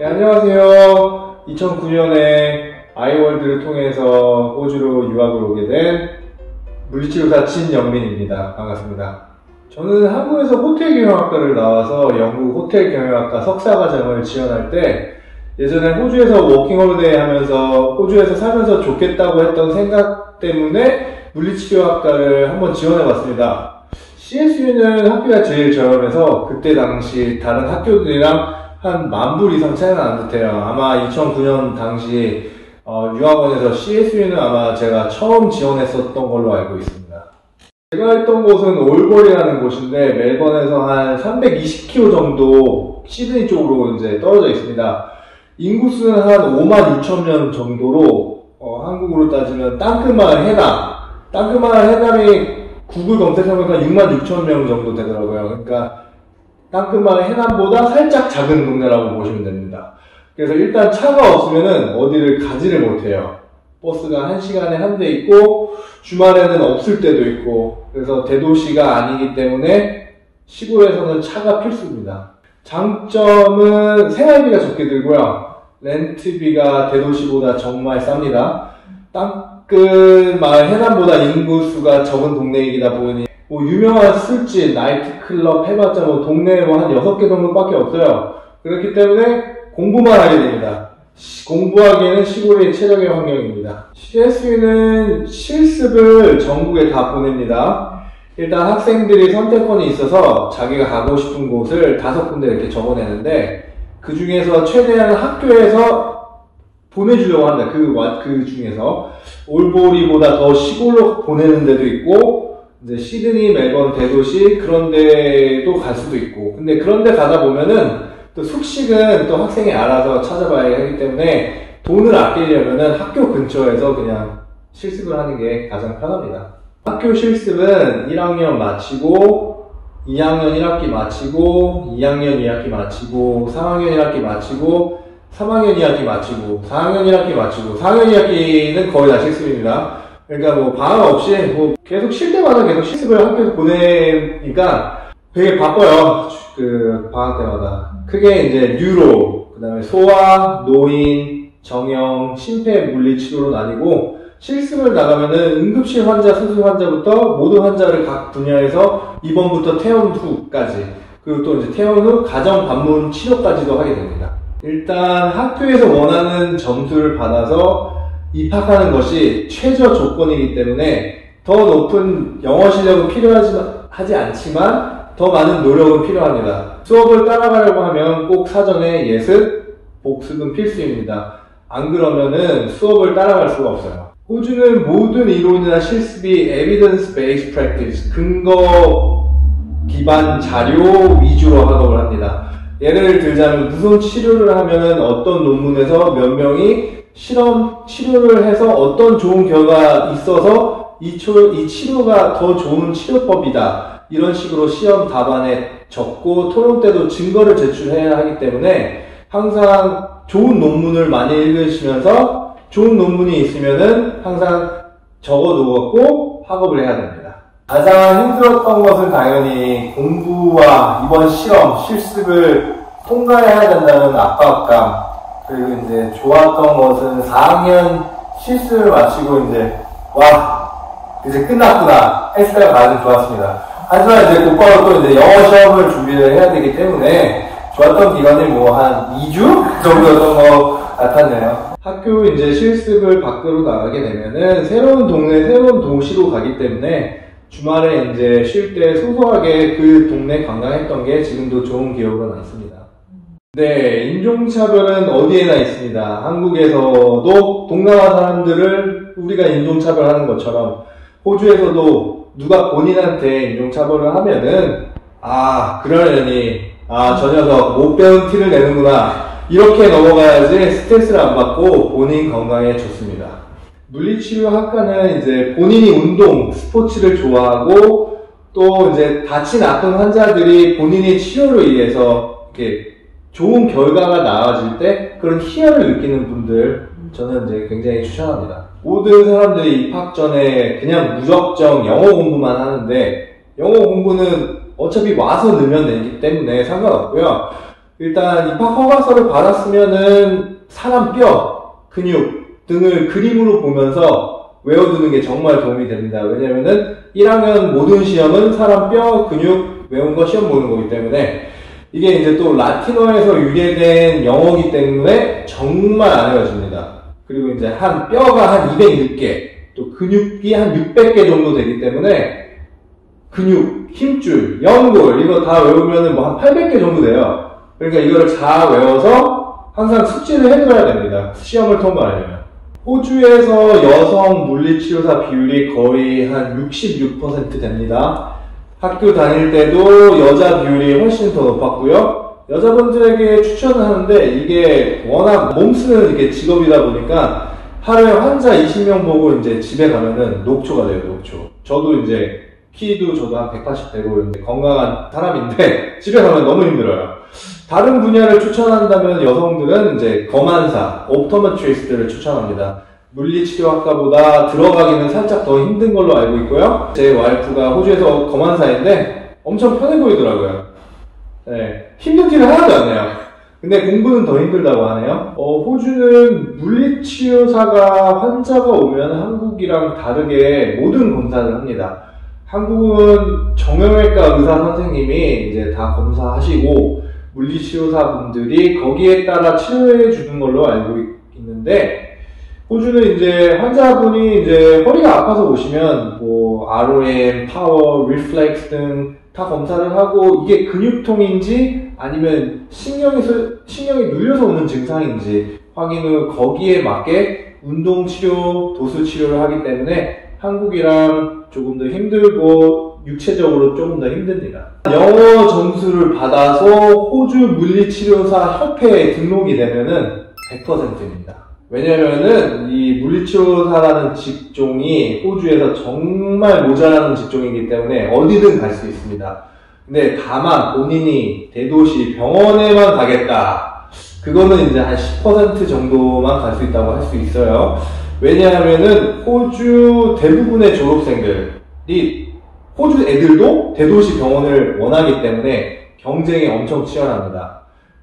네, 안녕하세요. 2009년에 아이월드를 통해서 호주로 유학을 오게 된 물리치료사 진영민입니다. 반갑습니다. 저는 한국에서 호텔경영학과를 나와서 영국 호텔경영학과 석사과정을 지원할 때 예전에 호주에서 워킹홀리데이 하면서 호주에서 살면서 좋겠다고 했던 생각 때문에 물리치료학과를 한번 지원해봤습니다. CSU는 학비가 제일 저렴해서 그때 당시 다른 학교들이랑 한 10,000불 이상 차이가 안 듯해요. 아마 2009년 당시 유학원에서 CSU는 아마 제가 처음 지원했었던 걸로 알고 있습니다. 제가 있던 곳은 올볼이라는 곳인데 멜번에서 한 320km 정도 시드니 쪽으로 이제 떨어져 있습니다. 인구수는 한 56,000명 정도로 한국으로 따지면 땅끝마을 해남, 땅끝마을 해남이 구글 검색해보니까 66,000명 정도 되더라고요. 그러니까 땅끝마을 해남보다 살짝 작은 동네라고 보시면 됩니다. 그래서 일단 차가 없으면은 어디를 가지를 못해요. 버스가 1시간에 한 대 있고 주말에는 없을 때도 있고, 그래서 대도시가 아니기 때문에 시골에서는 차가 필수입니다. 장점은 생활비가 적게 들고요. 렌트비가 대도시보다 정말 쌉니다. 땅끝마을 해남보다 인구수가 적은 동네이다 보니 유명한 술집, 나이트클럽 해봤자 동네에 한 6개 정도밖에 없어요. 그렇기 때문에 공부만 하게 됩니다. 공부하기에는 시골이 최적의 환경입니다. CSU는 실습을 전국에 다 보냅니다. 일단 학생들이 선택권이 있어서 자기가 가고 싶은 곳을 5군데 이렇게 적어내는데 그 중에서 최대한 학교에서 보내주려고 합니다. 그 중에서 올보리보다 더 시골로 보내는 데도 있고 이제 시드니, 멜번, 대도시 그런 데도 갈 수도 있고, 근데 그런 데 가다 보면은 또 숙식은 또 학생이 알아서 찾아봐야 하기 때문에 돈을 아끼려면은 학교 근처에서 그냥 실습을 하는 게 가장 편합니다. 학교 실습은 1학년 마치고 2학년 1학기 마치고 2학년 2학기 마치고 3학년 1학기 마치고 3학년 2학기 마치고 4학년 1학기 마치고 4학년 2학기는 거의 다 실습입니다. 그러니까 방학 없이 계속 쉴 때마다 계속 실습을 학교에서 보내니까 되게 바빠요. 방학 때마다. 크게 이제 뉴로, 그 다음에 소아, 노인, 정형, 심폐물리치료로 나뉘고, 실습을 나가면은 응급실 환자, 수술 환자부터 모든 환자를 각 분야에서 입원부터 퇴원 후까지, 그리고 또 이제 퇴원 후 가정 방문 치료까지도 하게 됩니다. 일단 학교에서 원하는 점수를 받아서 입학하는 것이 최저 조건이기 때문에 더 높은 영어 실력은 필요하지 않지만 더 많은 노력은 필요합니다. 수업을 따라가려고 하면 꼭 사전에 예습, 복습은 필수입니다. 안 그러면은 수업을 따라갈 수가 없어요. 호주는 모든 이론이나 실습이 evidence-based practice, 근거 기반 자료 위주로 학업을 합니다. 예를 들자면 무슨 치료를 하면은 어떤 논문에서 몇 명이 실험 치료를 해서 어떤 좋은 결과가 있어서 이 치료가 더 좋은 치료법이다. 이런 식으로 시험 답안에 적고 토론 때도 증거를 제출해야 하기 때문에 항상 좋은 논문을 많이 읽으시면서 좋은 논문이 있으면은 항상 적어두고 학업을 해야 됩니다. 가장 힘들었던 것은 당연히 공부와 이번 시험, 실습을 통과해야 된다는 압박감, 그리고 이제 좋았던 것은 4학년 실습을 마치고 이제 끝났구나 했을 때가 가장 좋았습니다. 하지만 이제 곧바로 또 이제 영어 시험을 준비를 해야 되기 때문에 좋았던 기간이 한 2주 정도였던 것 같았네요. 학교 이제 실습을 밖으로 나가게 되면은 새로운 동네, 새로운 도시로 가기 때문에 주말에 이제 쉴 때 소소하게 그 동네 관광했던 게 지금도 좋은 기억으로 남습니다. 네, 인종차별은 어디에나 있습니다. 한국에서도 동남아 사람들을 우리가 인종차별하는 것처럼 호주에서도 누가 본인한테 인종차별을 하면은 그러려니 저 녀석 못 배운 티를 내는구나 이렇게 넘어가야지 스트레스를 안 받고 본인 건강에 좋습니다. 물리치료학과는 이제 본인이 운동, 스포츠를 좋아하고 또 이제 다친 아픈 환자들이 본인이 치료를 위해서 이렇게 좋은 결과가 나와질 때 그런 희열을 느끼는 분들 저는 이제 굉장히 추천합니다. 모든 사람들이 입학 전에 그냥 무작정 영어 공부만 하는데 영어 공부는 어차피 와서 넣으면 되기 때문에 상관없고요. 일단 입학 허가서를 받았으면은 사람 뼈, 근육 등을 그림으로 보면서 외워두는 게 정말 도움이 됩니다. 왜냐면은 1학년 모든 시험은 사람 뼈, 근육 외운 거 시험 보는 거기 때문에 이게 이제 또 라틴어에서 유래된 영어이기 때문에 정말 안 외워집니다. 그리고 이제 한 뼈가 한 206개, 또 근육이 한 600개 정도 되기 때문에 근육, 힘줄, 연골 이거 다 외우면은 뭐 한 800개 정도 돼요. 그러니까 이거를 다 외워서 항상 숙지를 해둬야 됩니다. 시험을 통과하려면. 호주에서 여성 물리치료사 비율이 거의 한 66% 됩니다. 학교 다닐 때도 여자 비율이 훨씬 더 높았고요. 여자분들에게 추천을 하는데 이게 워낙 몸쓰는 이렇게 직업이다 보니까 하루에 환자 20명 보고 이제 집에 가면은 녹초가 돼요, 녹초. 저도 이제 키도 저도 한 180 되고 이제 건강한 사람인데 집에 가면 너무 힘들어요. 다른 분야를 추천한다면 여성들은 이제 검안사, 옵토메트리스트를 추천합니다. 물리치료학과보다 들어가기는 살짝 더 힘든 걸로 알고 있고요. 제 와이프가 호주에서 검안사인데 엄청 편해 보이더라고요. 네, 힘든 티를 하나도 안 내요. 근데 공부는 더 힘들다고 하네요. 호주는 물리치료사가 환자가 오면 한국이랑 다르게 모든 검사를 합니다. 한국은 정형외과 의사 선생님이 이제 다 검사하시고 물리치료사분들이 거기에 따라 치료해 주는 걸로 알고 있는데 호주는 이제 환자분이 이제 허리가 아파서 오시면 뭐 ROM, 파워, 리플렉스 등 다 검사를 하고 이게 근육통인지 아니면 신경이 눌려서 오는 증상인지 확인 후 거기에 맞게 운동치료, 도수치료를 하기 때문에 한국이랑 조금 더 힘들고 육체적으로 조금 더 힘듭니다. 영어 점수를 받아서 호주 물리치료사 협회에 등록이 되면은 100%입니다. 왜냐면은 이 물리치료사라는 직종이 호주에서 정말 모자라는 직종이기 때문에 어디든 갈 수 있습니다. 근데 다만 본인이 대도시 병원에만 가겠다. 그거는 이제 한 10% 정도만 갈 수 있다고 할 수 있어요. 왜냐하면은 호주 대부분의 졸업생들이 호주 애들도 대도시 병원을 원하기 때문에 경쟁이 엄청 치열합니다.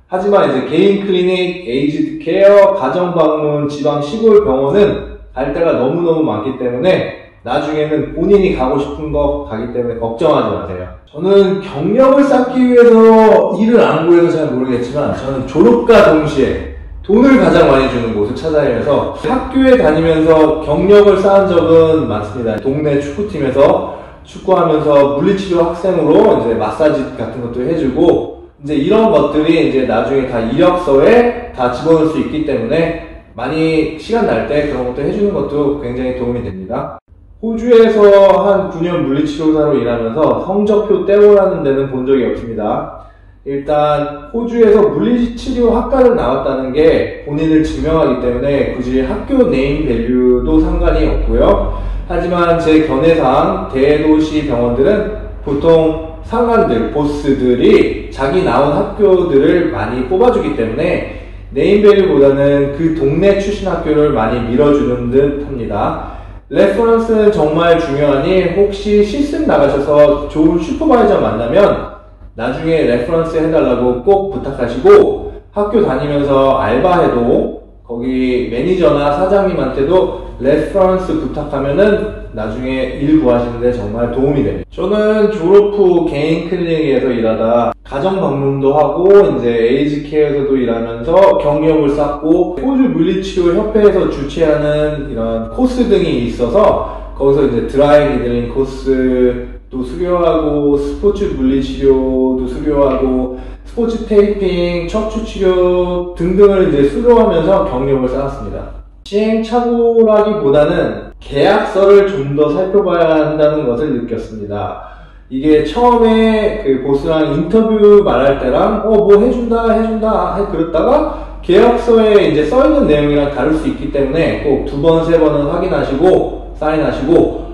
하지만 이제 개인 클리닉, 에이지드 케어, 가정방문, 지방 시골 병원은 갈 데가 너무너무 많기 때문에 나중에는 본인이 가고 싶은 거 가기 때문에 걱정하지 마세요. 저는 경력을 쌓기 위해서 일을 안 구해서 잘 모르겠지만 저는 졸업과 동시에 돈을 가장 많이 주는 곳을 찾아다니면서 학교에 다니면서 경력을 쌓은 적은 많습니다. 동네 축구팀에서 축구하면서 물리치료 학생으로 이제 마사지 같은 것도 해주고 이제 이런 것들이 이제 나중에 다 이력서에 다 집어넣을 수 있기 때문에 많이 시간 날 때 그런 것도 해주는 것도 굉장히 도움이 됩니다. 호주에서 한 9년 물리치료사로 일하면서 성적표 떼오라는 데는 본 적이 없습니다. 일단 호주에서 물리치료 학과를 나왔다는 게 본인을 증명하기 때문에 굳이 학교 네임 밸류도 상관이 없고요. 하지만 제 견해상 대도시 병원들은 보통 상관들, 보스들이 자기 나온 학교들을 많이 뽑아주기 때문에 네임밸류보다는 그 동네 출신 학교를 많이 밀어주는 듯 합니다. 레퍼런스는 정말 중요하니 혹시 실습 나가셔서 좋은 슈퍼바이저 만나면 나중에 레퍼런스 해달라고 꼭 부탁하시고 학교 다니면서 알바해도 거기 매니저나 사장님한테도 레퍼런스 부탁하면은 나중에 일 구하시는데 정말 도움이 됩니다. 저는 졸업 후 개인 클리닉에서 일하다 가정 방문도 하고 이제 에이즈 케어에서도 일하면서 경력을 쌓고 호주 물리치료 협회에서 주최하는 이런 코스 등이 있어서 거기서 이제 드라이 니들링 코스도 수료하고 스포츠 물리치료도 수료하고 스포츠 테이핑, 척추 치료 등등을 이제 수료하면서 경력을 쌓았습니다. 시행착오라기보다는 계약서를 좀 더 살펴봐야 한다는 것을 느꼈습니다. 이게 처음에 그 보스랑 인터뷰 말할 때랑 뭐 해준다 그랬다가 계약서에 이제 써있는 내용이랑 다를 수 있기 때문에 꼭 2번, 3번은 확인하시고 사인하시고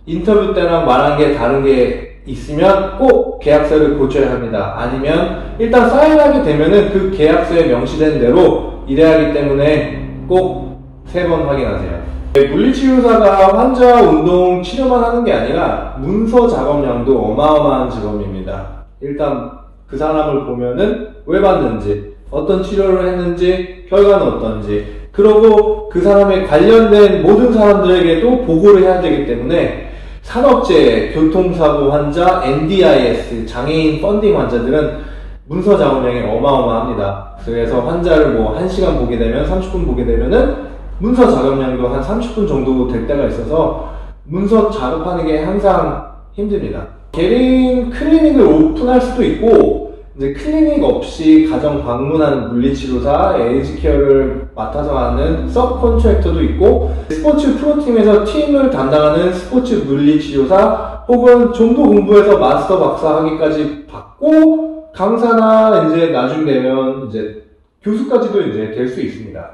인터뷰 때랑 말한 게 다른 게 있으면 꼭 계약서를 고쳐야 합니다. 아니면 일단 사인하게 되면은 그 계약서에 명시된 대로 일해야 하기 때문에 꼭 3번 확인하세요. 물리치료사가 환자 운동 치료만 하는 게 아니라 문서 작업량도 어마어마한 직업입니다. 일단 그 사람을 보면은 왜 받는지, 어떤 치료를 했는지, 결과는 어떤지, 그러고 그 사람에 관련된 모든 사람들에게도 보고를 해야 되기 때문에 산업재해, 교통사고 환자, NDIS, 장애인 펀딩 환자들은 문서 작업량이 어마어마합니다. 그래서 환자를 뭐 1시간 보게 되면 30분 보게 되면은 문서 작업량도 한 30분 정도 될 때가 있어서 문서 작업하는 게 항상 힘듭니다. 개인 클리닉을 오픈할 수도 있고, 이제 클리닉 없이 가정 방문하는 물리치료사, 에이지케어를 맡아서 하는 서브 컨트랙터도 있고, 스포츠 프로팀에서 팀을 담당하는 스포츠 물리치료사, 혹은 좀 더 공부해서 마스터 박사 학위까지 받고, 강사나 이제 나중에 되면 이제 교수까지도 이제 될 수 있습니다.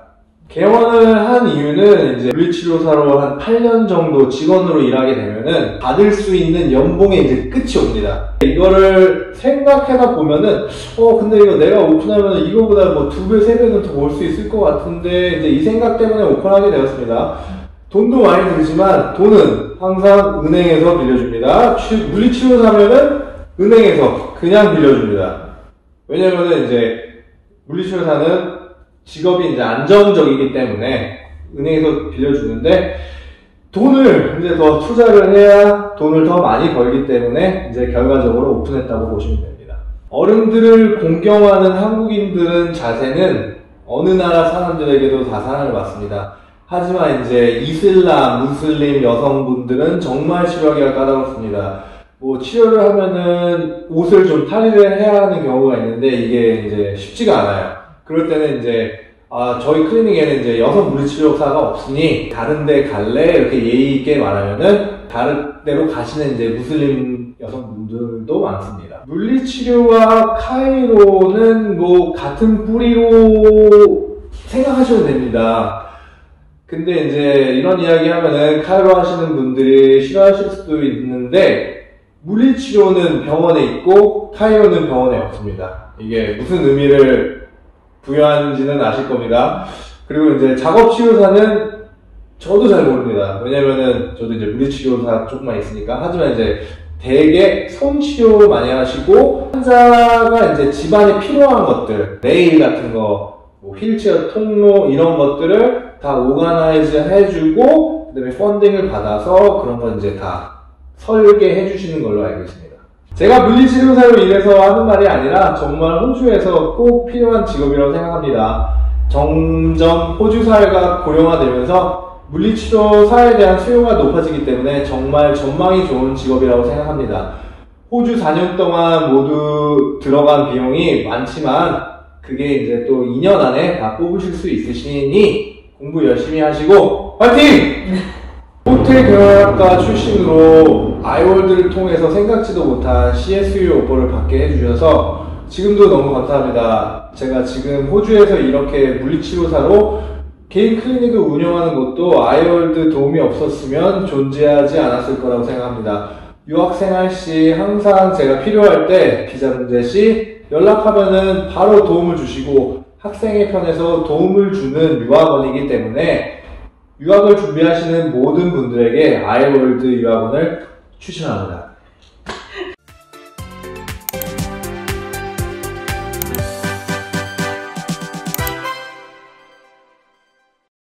개원을 한 이유는 이제 물리치료사로 한 8년 정도 직원으로 일하게 되면은 받을 수 있는 연봉의 이제 끝이 옵니다. 이거를 생각해다 보면은 근데 이거 내가 오픈하면 이거보다 뭐 2배, 3배는 더 벌 수 있을 것 같은데, 이제 이 생각 때문에 오픈하게 되었습니다. 돈도 많이 들지만 돈은 항상 은행에서 빌려줍니다. 물리치료사면은 은행에서 그냥 빌려줍니다. 왜냐면은 이제 물리치료사는 직업이 이제 안정적이기 때문에 은행에서 빌려주는데, 돈을 이제 더 투자를 해야 돈을 더 많이 벌기 때문에 이제 결과적으로 오픈했다고 보시면 됩니다. 어른들을 공경하는 한국인들은 자세는 어느 나라 사람들에게도 다 사랑을 받습니다. 하지만 이제 이슬람, 무슬림 여성분들은 정말 치료하기가 까다롭습니다. 뭐 치료를 하면은 옷을 좀 탈의를 해야 하는 경우가 있는데 이게 이제 쉽지가 않아요. 그럴 때는 이제 저희 클리닉에는 이제 여성 물리치료사가 없으니 다른 데 갈래? 이렇게 예의 있게 말하면은 다른 데로 가시는 이제 무슬림 여성분들도 많습니다. 물리치료와 카이로는 뭐 같은 뿌리로 생각하셔도 됩니다. 근데 이제 이런 이야기 하면은 카이로 하시는 분들이 싫어하실 수도 있는데, 물리치료는 병원에 있고 카이로는 병원에 없습니다. 이게 무슨 의미를 부여하는지는 아실 겁니다. 그리고 이제 작업치료사는 저도 잘 모릅니다. 왜냐면은 저도 이제 물리치료사 조금만 있으니까. 하지만 이제 대개 손치료 많이 하시고, 환자가 이제 집안에 필요한 것들, 네일 같은 거, 뭐 휠체어 통로 이런 것들을 다 오가나이즈 해주고, 그 다음에 펀딩을 받아서 그런 건 이제 다 설계해 주시는 걸로 알고 있습니다. 제가 물리치료사로 일해서 하는 말이 아니라 정말 호주에서 꼭 필요한 직업이라고 생각합니다. 점점 호주 사회가 고령화되면서 물리치료사에 대한 수요가 높아지기 때문에 정말 전망이 좋은 직업이라고 생각합니다. 호주 4년 동안 모두 들어간 비용이 많지만 그게 이제 또 2년 안에 다 뽑으실 수 있으시니 공부 열심히 하시고 화이팅! 호텔 경영학과 출신으로 아이월드를 통해서 생각지도 못한 CSU 오퍼를 받게 해주셔서 지금도 너무 감사합니다. 제가 지금 호주에서 이렇게 물리치료사로 개인 클리닉을 운영하는 것도 아이월드 도움이 없었으면 존재하지 않았을 거라고 생각합니다. 유학생활 시 항상 제가 필요할 때 비자 문제 시 연락하면은 바로 도움을 주시고 학생의 편에서 도움을 주는 유학원이기 때문에 유학을 준비하시는 모든 분들에게 아이월드 유학원을 추천합니다.